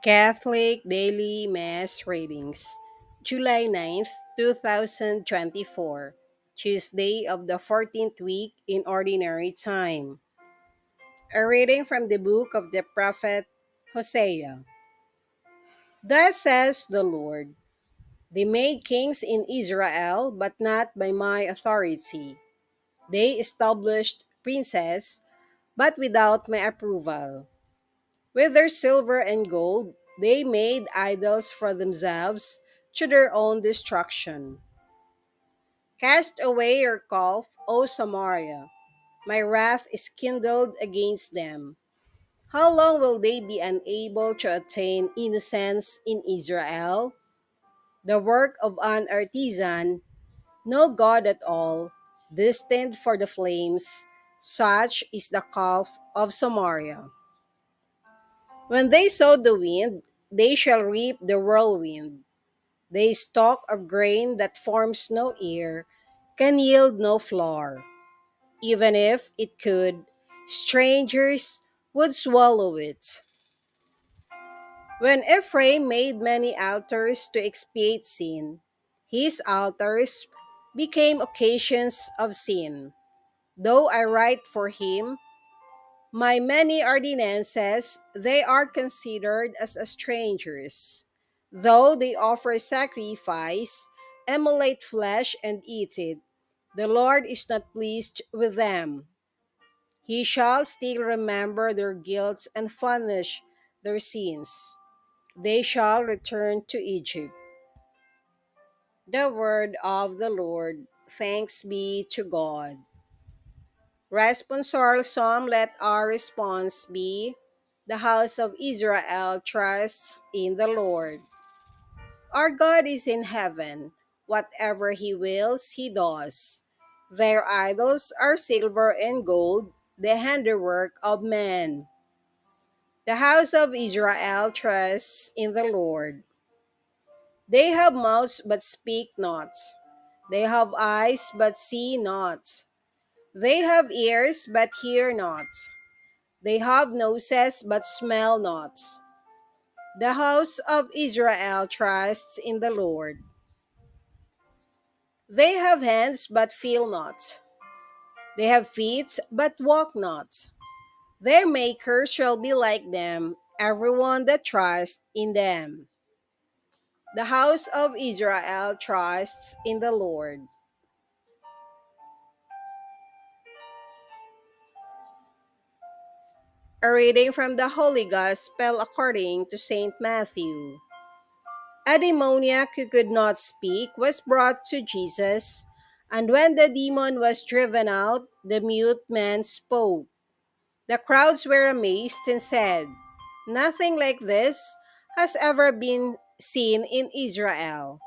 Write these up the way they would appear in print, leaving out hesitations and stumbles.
Catholic Daily Mass Readings, July 9th, 2024, Tuesday of the 14th week in Ordinary Time. A reading from the book of the prophet Hosea. Thus says the Lord, they made kings in Israel, but not by my authority. They established princes, but without my approval. With their silver and gold, they made idols for themselves to their own destruction. Cast away your calf, O Samaria. My wrath is kindled against them. How long will they be unable to attain innocence in Israel? The work of an artisan, no God at all, destined for the flames, such is the calf of Samaria. When they sow the wind, they shall reap the whirlwind. They stalk of grain that forms no ear, can yield no flour. Even if it could, strangers would swallow it. When Ephraim made many altars to expiate sin, his altars became occasions of sin. Though I write for him, my many ordinances, they are considered as strangers. Though they offer sacrifice, emulate flesh and eat it, the Lord is not pleased with them. He shall still remember their guilt and punish their sins. They shall return to Egypt. The word of the Lord. Thanks be to God. Responsorial Psalm, let our response be, the house of Israel trusts in the Lord. Our God is in heaven. Whatever he wills, he does. Their idols are silver and gold, the handiwork of men. The house of Israel trusts in the Lord. They have mouths but speak not. They have eyes but see not. They have ears but hear not. They have noses but smell not. The house of Israel trusts in the Lord. They have hands but feel not. They have feet but walk not. Their Maker shall be like them, everyone that trusts in them. The house of Israel trusts in the Lord. A reading from the Holy Gospel according to St. Matthew. A demoniac who could not speak was brought to Jesus, and when the demon was driven out, the mute man spoke. The crowds were amazed and said, nothing like this has ever been seen in Israel.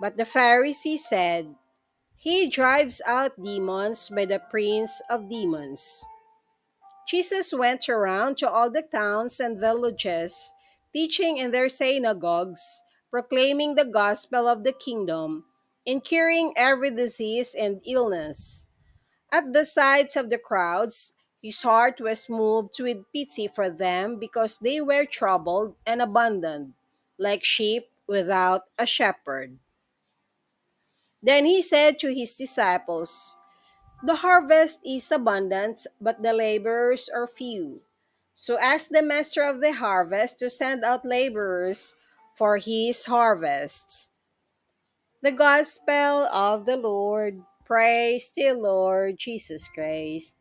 But the Pharisees said, he drives out demons by the prince of demons. Jesus went around to all the towns and villages, teaching in their synagogues, proclaiming the gospel of the kingdom, and curing every disease and illness. At the sight of the crowds, his heart was moved with pity for them because they were troubled and abandoned, like sheep without a shepherd. Then he said to his disciples, the harvest is abundant, but the laborers are few. So ask the master of the harvest to send out laborers for his harvests. The Gospel of the Lord. Praise to the Lord Jesus Christ.